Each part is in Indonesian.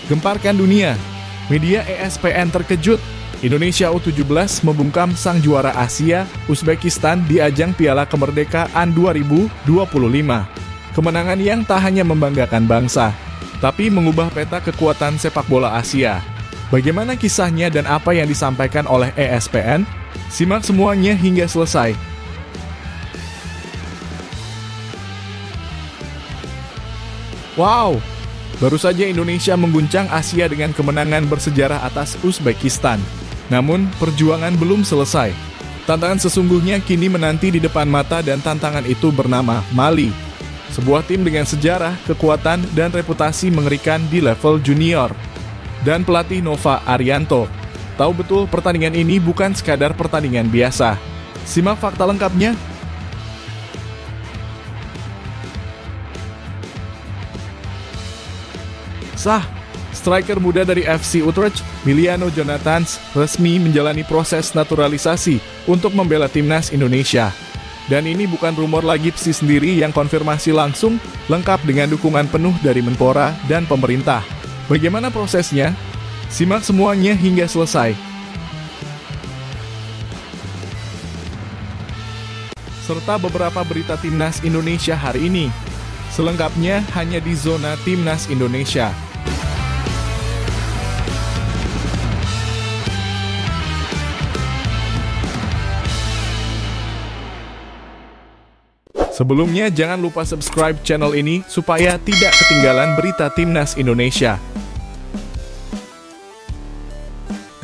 Gemparkan dunia, media ESPN terkejut. Indonesia U17 membungkam sang juara Asia, Uzbekistan di ajang Piala Kemerdekaan 2025. Kemenangan yang tak hanya membanggakan bangsa, tapi mengubah peta kekuatan sepak bola Asia. Bagaimana kisahnya dan apa yang disampaikan oleh ESPN? Simak semuanya hingga selesai. Wow! Baru saja Indonesia mengguncang Asia dengan kemenangan bersejarah atas Uzbekistan. Namun, perjuangan belum selesai. Tantangan sesungguhnya kini menanti di depan mata dan tantangan itu bernama Mali. Sebuah tim dengan sejarah, kekuatan, dan reputasi mengerikan di level junior. Dan pelatih Nova Arianto tahu betul pertandingan ini bukan sekadar pertandingan biasa. Simak fakta lengkapnya. Striker muda dari FC Utrecht, Miliano Jonathans, resmi menjalani proses naturalisasi untuk membela timnas Indonesia. Dan ini bukan rumor lagi Psi sendiri yang konfirmasi langsung, lengkap dengan dukungan penuh dari Menpora dan pemerintah. Bagaimana prosesnya? Simak semuanya hingga selesai. Serta beberapa berita timnas Indonesia hari ini. Selengkapnya hanya di Zona Timnas Indonesia. Sebelumnya, jangan lupa subscribe channel ini supaya tidak ketinggalan berita timnas Indonesia.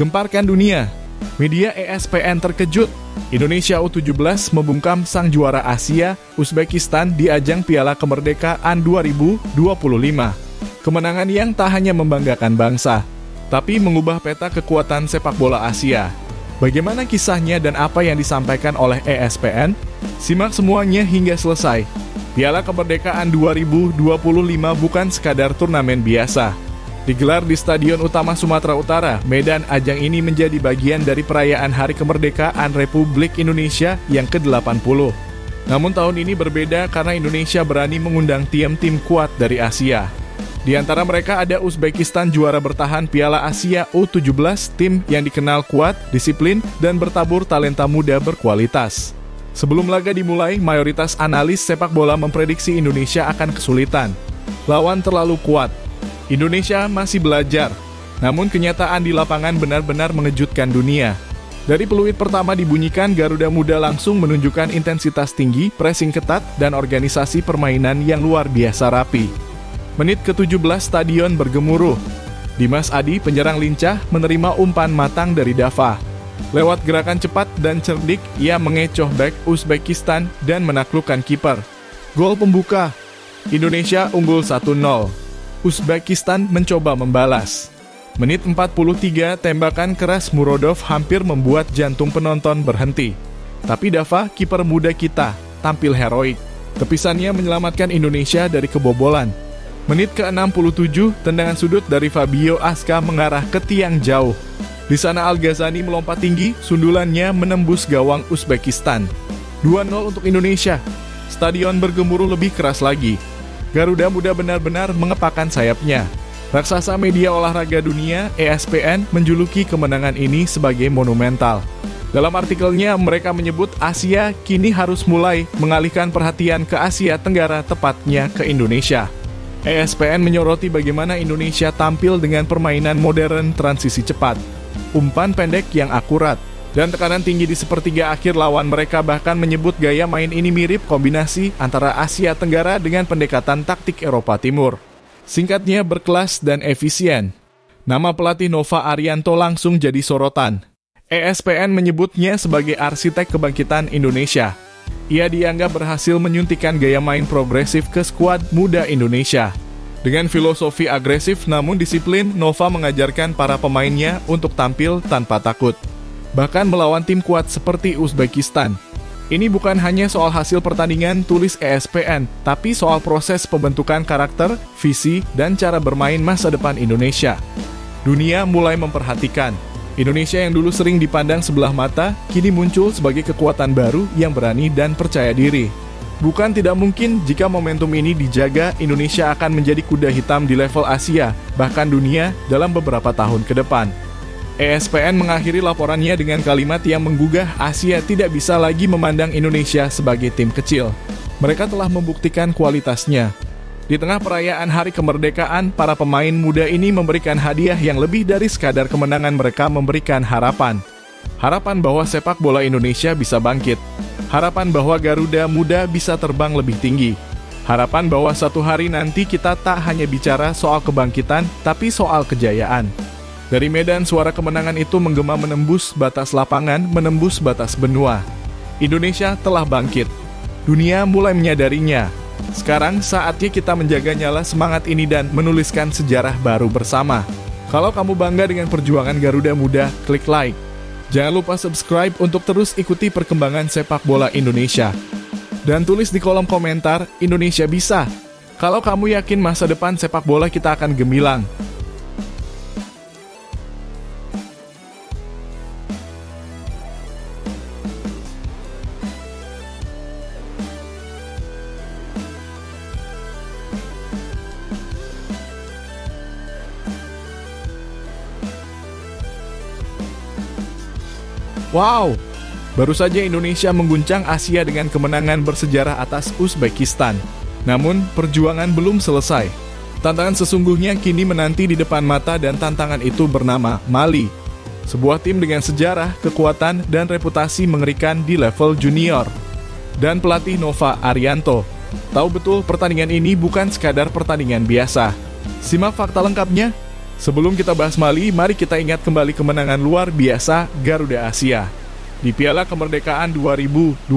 Gemparkan dunia, media ESPN terkejut. Indonesia U17 membungkam sang juara Asia, Uzbekistan di ajang Piala Kemerdekaan 2025. Kemenangan yang tak hanya membanggakan bangsa, tapi mengubah peta kekuatan sepak bola Asia. Bagaimana kisahnya dan apa yang disampaikan oleh ESPN? Simak semuanya hingga selesai. Piala Kemerdekaan 2025 bukan sekadar turnamen biasa. Digelar di Stadion Utama Sumatera Utara, Medan. Ajang ini menjadi bagian dari perayaan Hari Kemerdekaan Republik Indonesia yang ke-80. Namun tahun ini berbeda karena Indonesia berani mengundang tim-tim kuat dari Asia. Di antara mereka ada Uzbekistan, juara bertahan Piala Asia U17, tim yang dikenal kuat, disiplin, dan bertabur talenta muda berkualitas. Sebelum laga dimulai, mayoritas analis sepak bola memprediksi Indonesia akan kesulitan. Lawan terlalu kuat. Indonesia masih belajar. Namun kenyataan di lapangan benar-benar mengejutkan dunia. Dari peluit pertama dibunyikan, Garuda Muda langsung menunjukkan intensitas tinggi, pressing ketat, dan organisasi permainan yang luar biasa rapi. Menit ke-17 stadion bergemuruh. Dimas Adi, penyerang lincah, menerima umpan matang dari Dava. Lewat gerakan cepat dan cerdik, ia mengecoh bek Uzbekistan dan menaklukkan kiper. Gol pembuka. Indonesia unggul 1-0. Uzbekistan mencoba membalas. Menit 43, tembakan keras Murodov hampir membuat jantung penonton berhenti. Tapi Dava, kiper muda kita, tampil heroik. Tepisannya menyelamatkan Indonesia dari kebobolan. Menit ke-67, tendangan sudut dari Fabio Aska mengarah ke tiang jauh. Di sana Al-Ghazani melompat tinggi, sundulannya menembus gawang Uzbekistan. 2-0 untuk Indonesia. Stadion bergemuruh lebih keras lagi. Garuda Muda benar-benar mengepakkan sayapnya. Raksasa media olahraga dunia, ESPN, menjuluki kemenangan ini sebagai monumental. Dalam artikelnya, mereka menyebut Asia kini harus mulai mengalihkan perhatian ke Asia Tenggara, tepatnya ke Indonesia. ESPN menyoroti bagaimana Indonesia tampil dengan permainan modern transisi cepat, umpan pendek yang akurat, dan tekanan tinggi di sepertiga akhir lawan. Mereka bahkan menyebut gaya main ini mirip kombinasi antara Asia Tenggara dengan pendekatan taktik Eropa Timur. Singkatnya, berkelas dan efisien. Nama pelatih Nova Arianto langsung jadi sorotan. ESPN menyebutnya sebagai arsitek kebangkitan Indonesia. Ia dianggap berhasil menyuntikkan gaya main progresif ke skuad muda Indonesia. Dengan filosofi agresif namun disiplin, Nova mengajarkan para pemainnya untuk tampil tanpa takut. Bahkan melawan tim kuat seperti Uzbekistan. Ini bukan hanya soal hasil pertandingan, tulis ESPN, tapi soal proses pembentukan karakter, visi, dan cara bermain masa depan Indonesia. Dunia mulai memperhatikan. Indonesia yang dulu sering dipandang sebelah mata, kini muncul sebagai kekuatan baru yang berani dan percaya diri. Bukan tidak mungkin jika momentum ini dijaga, Indonesia akan menjadi kuda hitam di level Asia, bahkan dunia, dalam beberapa tahun ke depan. ESPN mengakhiri laporannya dengan kalimat yang menggugah, Asia tidak bisa lagi memandang Indonesia sebagai tim kecil. Mereka telah membuktikan kualitasnya. Di tengah perayaan Hari Kemerdekaan, para pemain muda ini memberikan hadiah yang lebih dari sekadar kemenangan. Mereka memberikan harapan. Harapan bahwa sepak bola Indonesia bisa bangkit. Harapan bahwa Garuda Muda bisa terbang lebih tinggi. Harapan bahwa satu hari nanti kita tak hanya bicara soal kebangkitan, tapi soal kejayaan. Dari medan, suara kemenangan itu menggema menembus batas lapangan, menembus batas benua. Indonesia telah bangkit. Dunia mulai menyadarinya. Sekarang saatnya kita menjaga nyala semangat ini dan menuliskan sejarah baru bersama. Kalau kamu bangga dengan perjuangan Garuda Muda, klik like. Jangan lupa subscribe untuk terus ikuti perkembangan sepak bola Indonesia. Dan tulis di kolom komentar, Indonesia bisa. Kalau kamu yakin masa depan sepak bola kita akan gemilang. Wow, baru saja Indonesia mengguncang Asia dengan kemenangan bersejarah atas Uzbekistan. Namun, perjuangan belum selesai. Tantangan sesungguhnya kini menanti di depan mata dan tantangan itu bernama Mali. Sebuah tim dengan sejarah, kekuatan, dan reputasi mengerikan di level junior. Dan pelatih Nova Arianto tahu betul pertandingan ini bukan sekadar pertandingan biasa. Simak fakta lengkapnya. Sebelum kita bahas Mali, mari kita ingat kembali kemenangan luar biasa Garuda Asia. Di Piala Kemerdekaan 2025,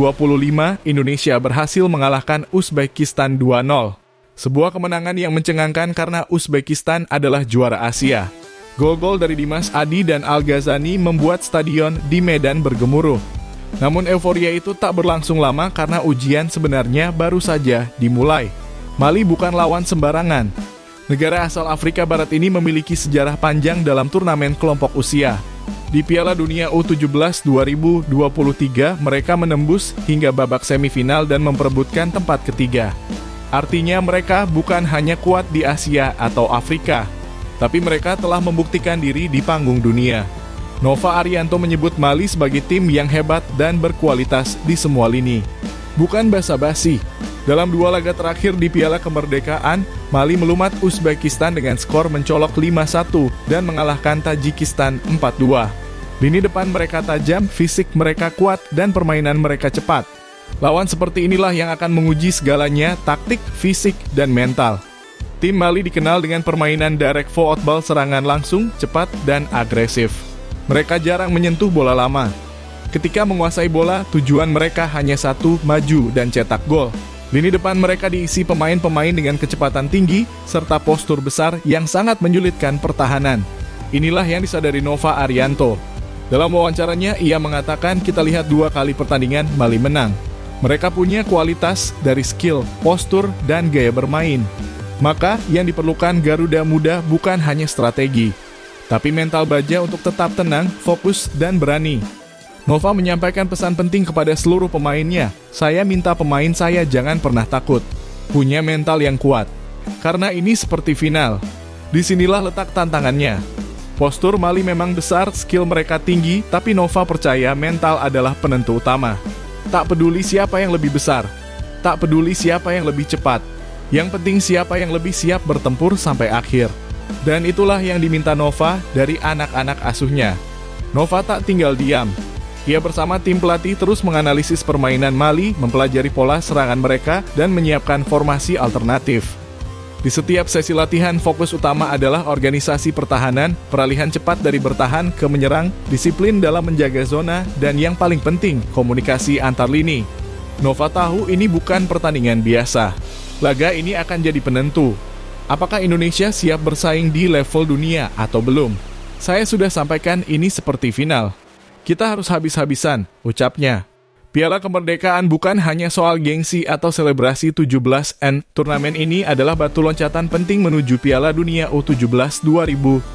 Indonesia berhasil mengalahkan Uzbekistan 2-0. Sebuah kemenangan yang mencengangkan karena Uzbekistan adalah juara Asia. Gol-gol dari Dimas Adi dan Al Ghazani membuat stadion di Medan bergemuruh. Namun euforia itu tak berlangsung lama karena ujian sebenarnya baru saja dimulai. Mali bukan lawan sembarangan. Negara asal Afrika Barat ini memiliki sejarah panjang dalam turnamen kelompok usia. Di Piala Dunia U17 2023, mereka menembus hingga babak semifinal dan memperebutkan tempat ketiga. Artinya mereka bukan hanya kuat di Asia atau Afrika, tapi mereka telah membuktikan diri di panggung dunia. Nova Arianto menyebut Mali sebagai tim yang hebat dan berkualitas di semua lini. Bukan basa-basi. Dalam dua laga terakhir di Piala Kemerdekaan, Mali melumat Uzbekistan dengan skor mencolok 5-1 dan mengalahkan Tajikistan 4-2. Lini depan mereka tajam, fisik mereka kuat, dan permainan mereka cepat. Lawan seperti inilah yang akan menguji segalanya, taktik, fisik, dan mental. Tim Mali dikenal dengan permainan direct football, serangan langsung, cepat, dan agresif. Mereka jarang menyentuh bola lama. Ketika menguasai bola, tujuan mereka hanya satu, maju dan cetak gol. Lini depan mereka diisi pemain-pemain dengan kecepatan tinggi, serta postur besar yang sangat menyulitkan pertahanan. Inilah yang disadari Nova Arianto. Dalam wawancaranya, ia mengatakan kita lihat 2 kali pertandingan Mali menang. Mereka punya kualitas dari skill, postur, dan gaya bermain. Maka yang diperlukan Garuda Muda bukan hanya strategi, tapi mental baja untuk tetap tenang, fokus, dan berani. Nova menyampaikan pesan penting kepada seluruh pemainnya. Saya minta pemain saya jangan pernah takut. Punya mental yang kuat. Karena ini seperti final. Disinilah letak tantangannya. Postur Mali memang besar, skill mereka tinggi, tapi Nova percaya mental adalah penentu utama. Tak peduli siapa yang lebih besar. Tak peduli siapa yang lebih cepat. Yang penting siapa yang lebih siap bertempur sampai akhir. Dan itulah yang diminta Nova dari anak-anak asuhnya. Nova tak tinggal diam. Ia bersama tim pelatih terus menganalisis permainan Mali, mempelajari pola serangan mereka, dan menyiapkan formasi alternatif. Di setiap sesi latihan, fokus utama adalah organisasi pertahanan, peralihan cepat dari bertahan ke menyerang, disiplin dalam menjaga zona, dan yang paling penting, komunikasi antar lini. Nova tahu ini bukan pertandingan biasa. Laga ini akan jadi penentu. Apakah Indonesia siap bersaing di level dunia atau belum? Saya sudah sampaikan ini seperti final. Kita harus habis-habisan, ucapnya. Piala Kemerdekaan bukan hanya soal gengsi atau selebrasi 17N. Turnamen ini adalah batu loncatan penting menuju Piala Dunia U17 2025.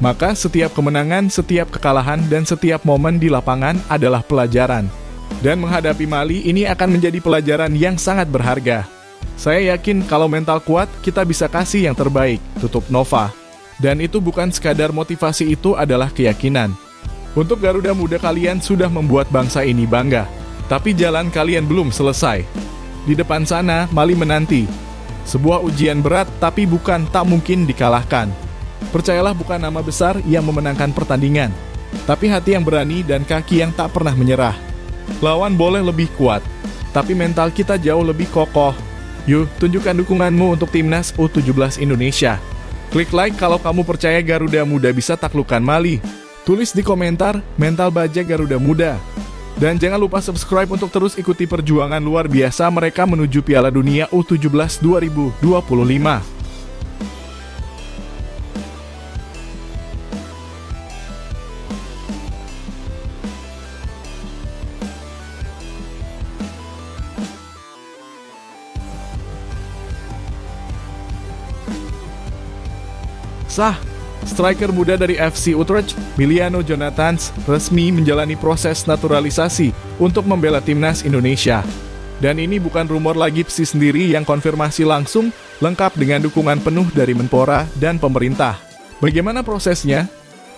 Maka setiap kemenangan, setiap kekalahan, dan setiap momen di lapangan adalah pelajaran. Dan menghadapi Mali ini akan menjadi pelajaran yang sangat berharga. Saya yakin kalau mental kuat, kita bisa kasih yang terbaik, tutup Nova. Dan itu bukan sekadar motivasi, itu adalah keyakinan. Untuk Garuda Muda, kalian sudah membuat bangsa ini bangga. Tapi jalan kalian belum selesai. Di depan sana, Mali menanti. Sebuah ujian berat, tapi bukan tak mungkin dikalahkan. Percayalah, bukan nama besar yang memenangkan pertandingan, tapi hati yang berani dan kaki yang tak pernah menyerah. Lawan boleh lebih kuat, tapi mental kita jauh lebih kokoh. Yuk, tunjukkan dukunganmu untuk Timnas U17 Indonesia. Klik like kalau kamu percaya Garuda Muda bisa taklukkan Mali. Tulis di komentar, mental baja Garuda Muda. Dan jangan lupa subscribe untuk terus ikuti perjuangan luar biasa mereka menuju Piala Dunia U17 2025. Sah, striker muda dari FC Utrecht, Miliano Jonathans, resmi menjalani proses naturalisasi untuk membela Timnas Indonesia. Dan ini bukan rumor lagi, Psi sendiri yang konfirmasi langsung, lengkap dengan dukungan penuh dari Menpora dan pemerintah. Bagaimana prosesnya?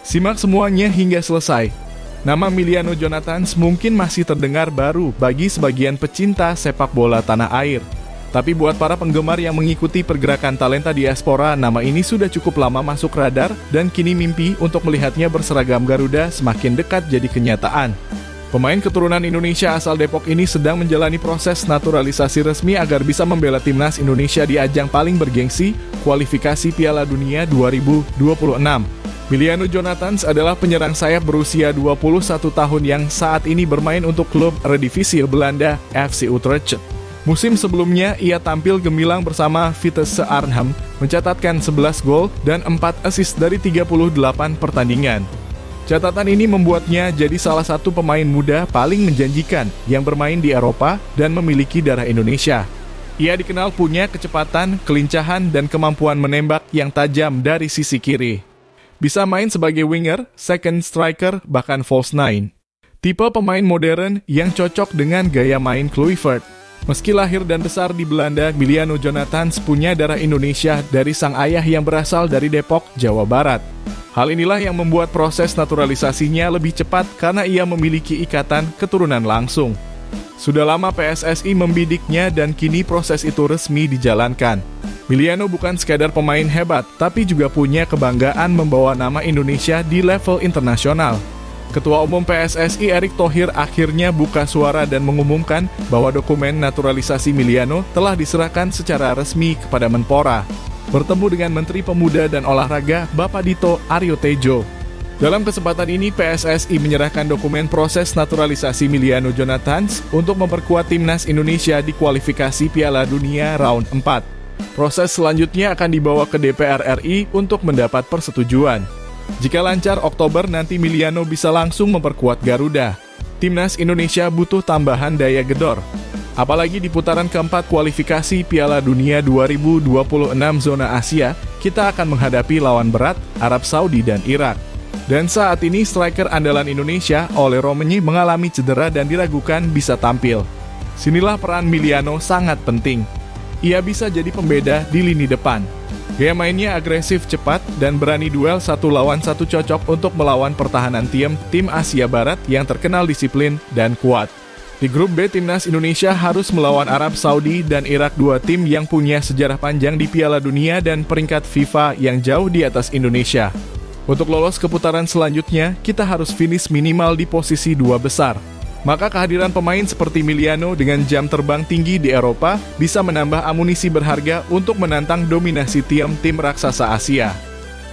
Simak semuanya hingga selesai. Nama Miliano Jonathans mungkin masih terdengar baru bagi sebagian pecinta sepak bola tanah air. Tapi buat para penggemar yang mengikuti pergerakan talenta diaspora, nama ini sudah cukup lama masuk radar dan kini mimpi untuk melihatnya berseragam Garuda semakin dekat jadi kenyataan. Pemain keturunan Indonesia asal Depok ini sedang menjalani proses naturalisasi resmi agar bisa membela Timnas Indonesia di ajang paling bergengsi, kualifikasi Piala Dunia 2026. Miliano Jonathans adalah penyerang sayap berusia 21 tahun yang saat ini bermain untuk klub Eredivisie Belanda, FC Utrecht. Musim sebelumnya, ia tampil gemilang bersama Vitesse Arnhem, mencatatkan 11 gol dan 4 assist dari 38 pertandingan. Catatan ini membuatnya jadi salah satu pemain muda paling menjanjikan yang bermain di Eropa dan memiliki darah Indonesia. Ia dikenal punya kecepatan, kelincahan, dan kemampuan menembak yang tajam dari sisi kiri. Bisa main sebagai winger, second striker, bahkan false nine. Tipe pemain modern yang cocok dengan gaya main Kluivert. Meski lahir dan besar di Belanda, Miliano Jonathans punya darah Indonesia dari sang ayah yang berasal dari Depok, Jawa Barat. Hal inilah yang membuat proses naturalisasinya lebih cepat karena ia memiliki ikatan keturunan langsung. Sudah lama PSSI membidiknya dan kini proses itu resmi dijalankan. Miliano bukan sekadar pemain hebat, tapi juga punya kebanggaan membawa nama Indonesia di level internasional. Ketua Umum PSSI Erick Thohir akhirnya buka suara dan mengumumkan bahwa dokumen naturalisasi Miliano telah diserahkan secara resmi kepada Menpora. Bertemu dengan Menteri Pemuda dan Olahraga Bapak Dito Aryo Tejo. Dalam kesempatan ini PSSI menyerahkan dokumen proses naturalisasi Miliano Jonathans untuk memperkuat Timnas Indonesia di kualifikasi Piala Dunia Round 4. Proses selanjutnya akan dibawa ke DPR RI untuk mendapat persetujuan. Jika lancar, Oktober nanti Miliano bisa langsung memperkuat Garuda. Timnas Indonesia butuh tambahan daya gedor. Apalagi di putaran keempat kualifikasi Piala Dunia 2026 zona Asia, kita akan menghadapi lawan berat Arab Saudi dan Irak. Dan saat ini striker andalan Indonesia, Ole Romenyi, mengalami cedera dan diragukan bisa tampil. Sinilah peran Miliano sangat penting. Ia bisa jadi pembeda di lini depan. Gaya mainnya agresif, cepat, dan berani duel satu lawan satu, cocok untuk melawan pertahanan tim Asia Barat yang terkenal disiplin dan kuat. Di grup B, Timnas Indonesia harus melawan Arab Saudi dan Irak, dua tim yang punya sejarah panjang di Piala Dunia dan peringkat FIFA yang jauh di atas Indonesia. Untuk lolos ke putaran selanjutnya, kita harus finish minimal di posisi 2 besar. Maka kehadiran pemain seperti Miliano dengan jam terbang tinggi di Eropa bisa menambah amunisi berharga untuk menantang dominasi tim raksasa Asia.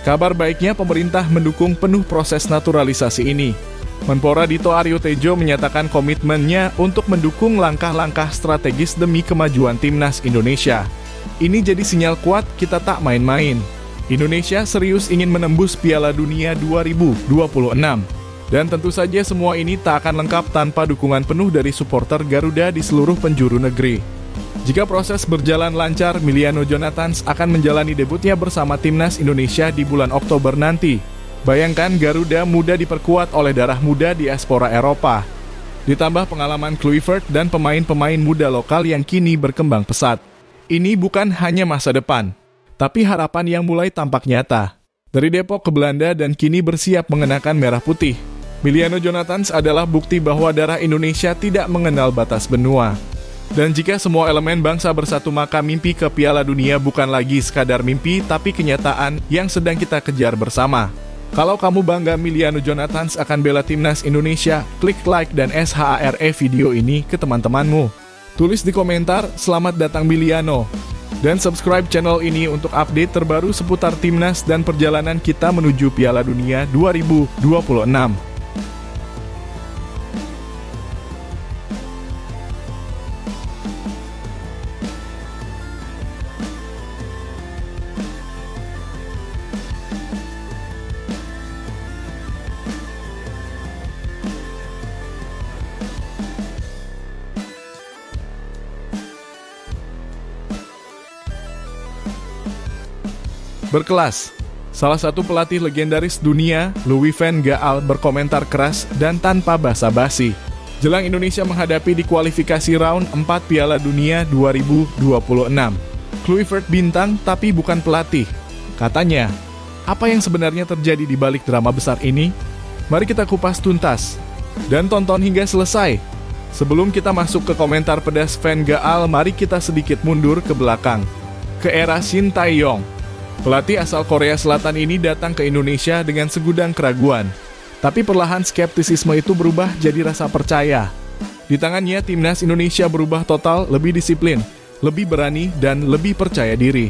Kabar baiknya, pemerintah mendukung penuh proses naturalisasi ini. Menpora Dito Aryo Tejo menyatakan komitmennya untuk mendukung langkah-langkah strategis demi kemajuan Timnas Indonesia. Ini jadi sinyal kuat kita tak main-main. Indonesia serius ingin menembus Piala Dunia 2026. Dan tentu saja semua ini tak akan lengkap tanpa dukungan penuh dari supporter Garuda di seluruh penjuru negeri. Jika proses berjalan lancar, Miliano Jonathans akan menjalani debutnya bersama Timnas Indonesia di bulan Oktober nanti. Bayangkan Garuda Muda diperkuat oleh darah muda diaspora Eropa. Ditambah pengalaman Kluivert dan pemain-pemain muda lokal yang kini berkembang pesat. Ini bukan hanya masa depan, tapi harapan yang mulai tampak nyata. Dari Depok ke Belanda dan kini bersiap mengenakan merah putih, Emiliano Jonathans adalah bukti bahwa darah Indonesia tidak mengenal batas benua. Dan jika semua elemen bangsa bersatu, maka mimpi ke Piala Dunia bukan lagi sekadar mimpi, tapi kenyataan yang sedang kita kejar bersama. Kalau kamu bangga Emiliano Jonathans akan bela timnas Indonesia, klik like dan share video ini ke teman-temanmu. Tulis di komentar, selamat datang Emiliano. Dan subscribe channel ini untuk update terbaru seputar timnas dan perjalanan kita menuju Piala Dunia 2026. Berkelas. Salah satu pelatih legendaris dunia, Louis van Gaal, berkomentar keras dan tanpa basa-basi jelang Indonesia menghadapi di kualifikasi round 4 Piala Dunia 2026. Kluivert bintang tapi bukan pelatih. Katanya, apa yang sebenarnya terjadi di balik drama besar ini? Mari kita kupas tuntas dan tonton hingga selesai. Sebelum kita masuk ke komentar pedas Van Gaal, mari kita sedikit mundur ke belakang, ke era Shin Tae-yong. Pelatih asal Korea Selatan ini datang ke Indonesia dengan segudang keraguan. Tapi perlahan skeptisisme itu berubah jadi rasa percaya. Di tangannya, timnas Indonesia berubah total, lebih disiplin, lebih berani, dan lebih percaya diri.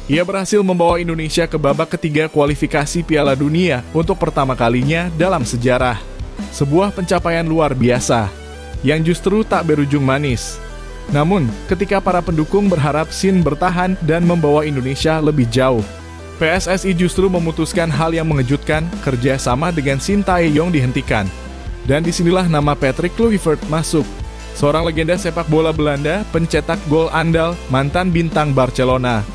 Ia berhasil membawa Indonesia ke babak ketiga kualifikasi Piala Dunia untuk pertama kalinya dalam sejarah. Sebuah pencapaian luar biasa, yang justru tak berujung manis. Namun, ketika para pendukung berharap Shin bertahan dan membawa Indonesia lebih jauh, PSSI justru memutuskan hal yang mengejutkan, kerjasama dengan Shin Tae-yong dihentikan. Dan disinilah nama Patrick Kluivert masuk. Seorang legenda sepak bola Belanda, pencetak gol andal, mantan bintang Barcelona.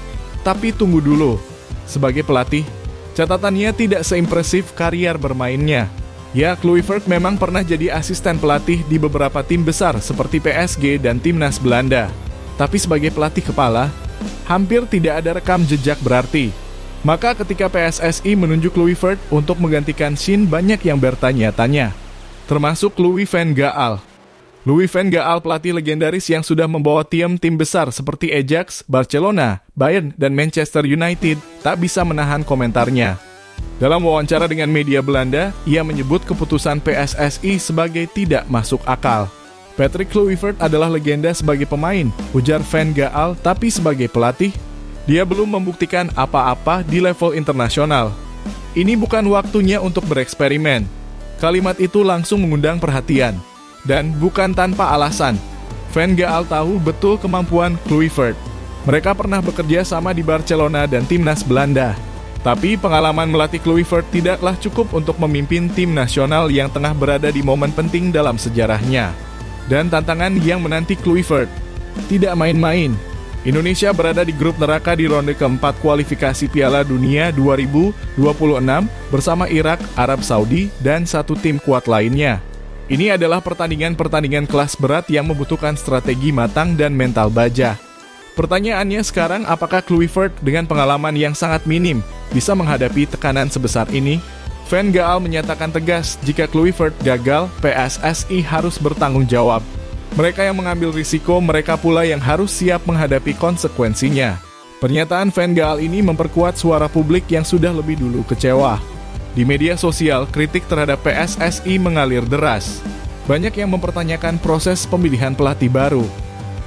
Tapi tunggu dulu, sebagai pelatih, catatannya tidak seimpresif karier bermainnya. Ya, Kluivert memang pernah jadi asisten pelatih di beberapa tim besar seperti PSG dan timnas Belanda. Tapi sebagai pelatih kepala, hampir tidak ada rekam jejak berarti. Maka ketika PSSI menunjuk Kluivert untuk menggantikan Shin, banyak yang bertanya-tanya. Termasuk Louis van Gaal. Louis van Gaal, pelatih legendaris yang sudah membawa tim besar seperti Ajax, Barcelona, Bayern, dan Manchester United, tak bisa menahan komentarnya. Dalam wawancara dengan media Belanda, ia menyebut keputusan PSSI sebagai tidak masuk akal. Patrick Kluivert adalah legenda sebagai pemain, ujar Van Gaal, tapi sebagai pelatih, dia belum membuktikan apa-apa di level internasional. Ini bukan waktunya untuk bereksperimen. Kalimat itu langsung mengundang perhatian. Dan bukan tanpa alasan. Van Gaal tahu betul kemampuan Kluivert. Mereka pernah bekerja sama di Barcelona dan timnas Belanda. Tapi pengalaman melatih Kluivert tidaklah cukup untuk memimpin tim nasional yang tengah berada di momen penting dalam sejarahnya. Dan tantangan yang menanti Kluivert tidak main-main. Indonesia berada di grup neraka di ronde keempat kualifikasi Piala Dunia 2026 bersama Irak, Arab Saudi, dan satu tim kuat lainnya. Ini adalah pertandingan-pertandingan kelas berat yang membutuhkan strategi matang dan mental baja. Pertanyaannya sekarang, apakah Kluivert dengan pengalaman yang sangat minim bisa menghadapi tekanan sebesar ini? Van Gaal menyatakan tegas, jika Kluivert gagal, PSSI harus bertanggung jawab. Mereka yang mengambil risiko, mereka pula yang harus siap menghadapi konsekuensinya. Pernyataan Van Gaal ini memperkuat suara publik yang sudah lebih dulu kecewa. Di media sosial, kritik terhadap PSSI mengalir deras. Banyak yang mempertanyakan proses pemilihan pelatih baru.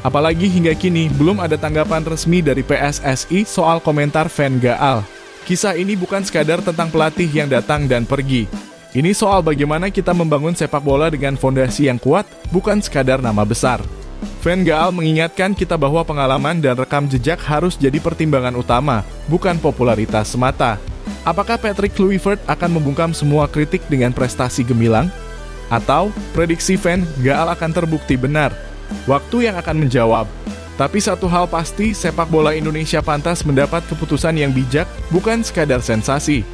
Apalagi hingga kini belum ada tanggapan resmi dari PSSI soal komentar Van Gaal. Kisah ini bukan sekadar tentang pelatih yang datang dan pergi. Ini soal bagaimana kita membangun sepak bola dengan fondasi yang kuat, bukan sekadar nama besar. Van Gaal mengingatkan kita bahwa pengalaman dan rekam jejak harus jadi pertimbangan utama, bukan popularitas semata. Apakah Patrick Kluivert akan membungkam semua kritik dengan prestasi gemilang? Atau prediksi Van Gaal akan terbukti benar? Waktu yang akan menjawab. Tapi satu hal pasti, sepak bola Indonesia pantas mendapat keputusan yang bijak, bukan sekadar sensasi.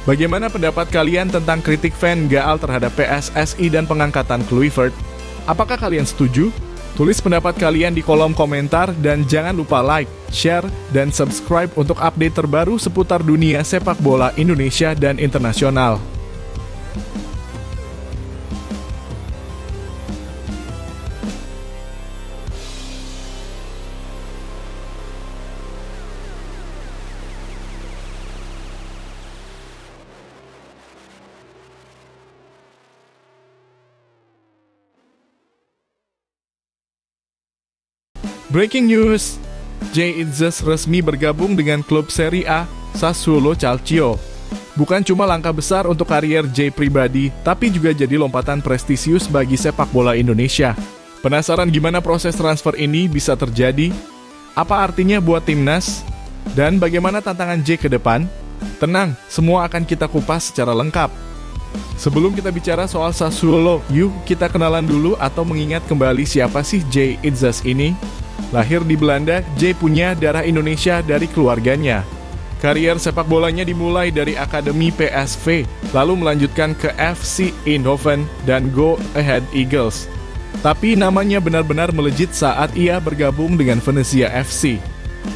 Bagaimana pendapat kalian tentang kritik Van Gaal terhadap PSSI dan pengangkatan Kluivert? Apakah kalian setuju? Tulis pendapat kalian di kolom komentar dan jangan lupa like, share, dan subscribe untuk update terbaru seputar dunia sepak bola Indonesia dan internasional. Breaking news, Jay Itzes resmi bergabung dengan klub Serie A, Sassuolo Calcio. Bukan cuma langkah besar untuk karier Jay pribadi, tapi juga jadi lompatan prestisius bagi sepak bola Indonesia. Penasaran gimana proses transfer ini bisa terjadi? Apa artinya buat timnas? Dan bagaimana tantangan Jay ke depan? Tenang, semua akan kita kupas secara lengkap. Sebelum kita bicara soal Sassuolo, yuk kita kenalan dulu atau mengingat kembali siapa sih Jay Itzes ini? Lahir di Belanda, Jay punya darah Indonesia dari keluarganya. Karier sepak bolanya dimulai dari Akademi PSV, lalu melanjutkan ke FC Eindhoven dan Go Ahead Eagles. Tapi namanya benar-benar melejit saat ia bergabung dengan Venezia FC.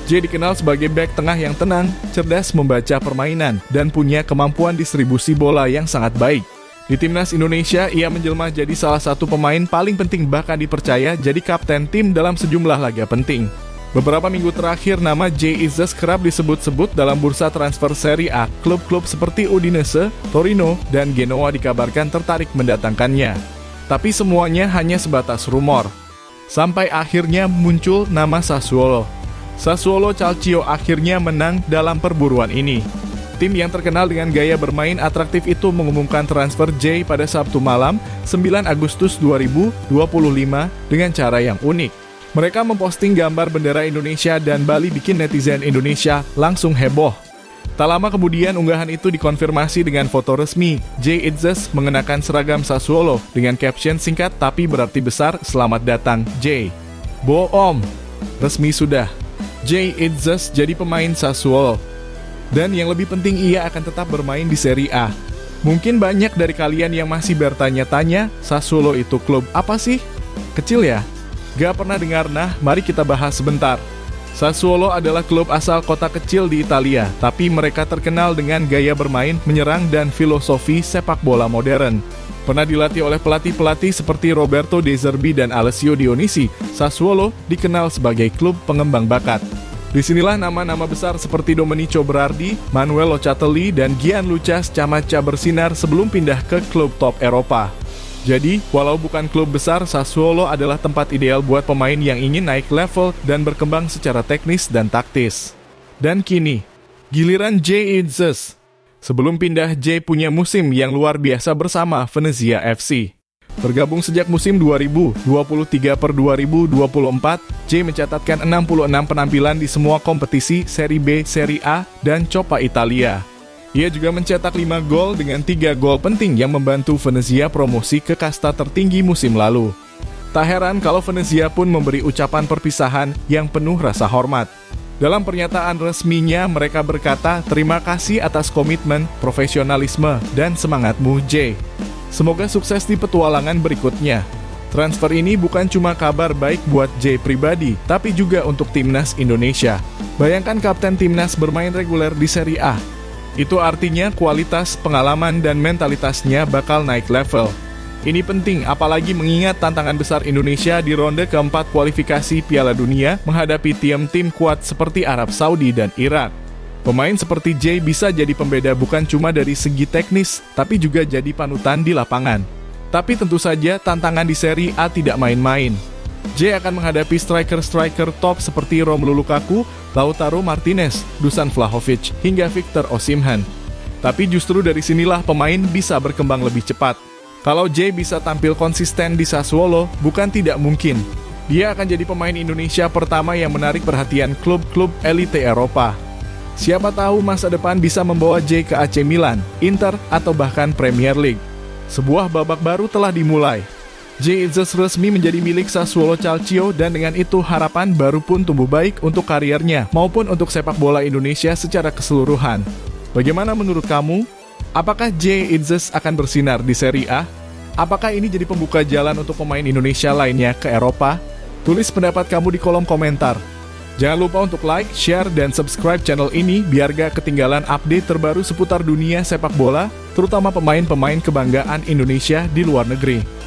Jay dikenal sebagai bek tengah yang tenang, cerdas membaca permainan, dan punya kemampuan distribusi bola yang sangat baik. Di timnas Indonesia, ia menjelma jadi salah satu pemain paling penting bahkan dipercaya jadi kapten tim dalam sejumlah laga penting. Beberapa minggu terakhir, nama Jay Itzes kerap disebut-sebut dalam bursa transfer Serie A. Klub-klub seperti Udinese, Torino, dan Genoa dikabarkan tertarik mendatangkannya. Tapi semuanya hanya sebatas rumor. Sampai akhirnya muncul nama Sassuolo. Sassuolo Calcio akhirnya menang dalam perburuan ini. Tim yang terkenal dengan gaya bermain atraktif itu mengumumkan transfer Jay pada Sabtu malam, 9 Agustus 2025 dengan cara yang unik. Mereka memposting gambar bendera Indonesia dan Bali bikin netizen Indonesia langsung heboh. Tak lama kemudian unggahan itu dikonfirmasi dengan foto resmi. Jay Itzes mengenakan seragam Sassuolo dengan caption singkat tapi berarti besar, "Selamat datang, Jay." Boom, resmi sudah. Jay Itzes jadi pemain Sassuolo. Dan yang lebih penting, ia akan tetap bermain di Serie A. Mungkin banyak dari kalian yang masih bertanya-tanya, Sassuolo itu klub apa sih? Kecil ya? Gak pernah dengar? Nah, mari kita bahas sebentar. Sassuolo adalah klub asal kota kecil di Italia, tapi mereka terkenal dengan gaya bermain, menyerang, dan filosofi sepak bola modern. Pernah dilatih oleh pelatih-pelatih seperti Roberto De Zerbi dan Alessio Dionisi, Sassuolo dikenal sebagai klub pengembang bakat. Disinilah nama-nama besar seperti Domenico Berardi, Manuel Locatelli, dan Gianluca Scamacca bersinar sebelum pindah ke klub top Eropa. Jadi, walau bukan klub besar, Sassuolo adalah tempat ideal buat pemain yang ingin naik level dan berkembang secara teknis dan taktis. Dan kini, giliran Jay Itzes. Sebelum pindah, Jay punya musim yang luar biasa bersama Venezia FC. Bergabung sejak musim 2023/2024, Jay mencatatkan 66 penampilan di semua kompetisi Serie B, Serie A, dan Coppa Italia. Ia juga mencetak 5 gol dengan 3 gol penting yang membantu Venezia promosi ke kasta tertinggi musim lalu. Tak heran kalau Venezia pun memberi ucapan perpisahan yang penuh rasa hormat. Dalam pernyataan resminya, mereka berkata, "Terima kasih atas komitmen, profesionalisme, dan semangatmu, Jay. Semoga sukses di petualangan berikutnya." Transfer ini bukan cuma kabar baik buat Jay pribadi, tapi juga untuk timnas Indonesia. Bayangkan kapten timnas bermain reguler di Serie A. Itu artinya kualitas, pengalaman, dan mentalitasnya bakal naik level. Ini penting, apalagi mengingat tantangan besar Indonesia di ronde keempat kualifikasi Piala Dunia menghadapi tim-tim kuat seperti Arab Saudi dan Irak. Pemain seperti Jay bisa jadi pembeda bukan cuma dari segi teknis, tapi juga jadi panutan di lapangan. Tapi tentu saja tantangan di Serie A tidak main-main. Jay akan menghadapi striker-striker top seperti Romelu Lukaku, Lautaro Martinez, Dusan Vlahovic, hingga Victor Osimhen. Tapi justru dari sinilah pemain bisa berkembang lebih cepat. Kalau Jay bisa tampil konsisten di Sassuolo, bukan tidak mungkin. Dia akan jadi pemain Indonesia pertama yang menarik perhatian klub-klub elite Eropa. Siapa tahu masa depan bisa membawa Jay ke AC Milan, Inter, atau bahkan Premier League. Sebuah babak baru telah dimulai. Jay Itzes resmi menjadi milik Sassuolo Calcio dan dengan itu harapan baru pun tumbuh baik untuk kariernya maupun untuk sepak bola Indonesia secara keseluruhan. Bagaimana menurut kamu? Apakah Jay Itzes akan bersinar di Serie A? Apakah ini jadi pembuka jalan untuk pemain Indonesia lainnya ke Eropa? Tulis pendapat kamu di kolom komentar. Jangan lupa untuk like, share, dan subscribe channel ini biar gak ketinggalan update terbaru seputar dunia sepak bola, terutama pemain-pemain kebanggaan Indonesia di luar negeri.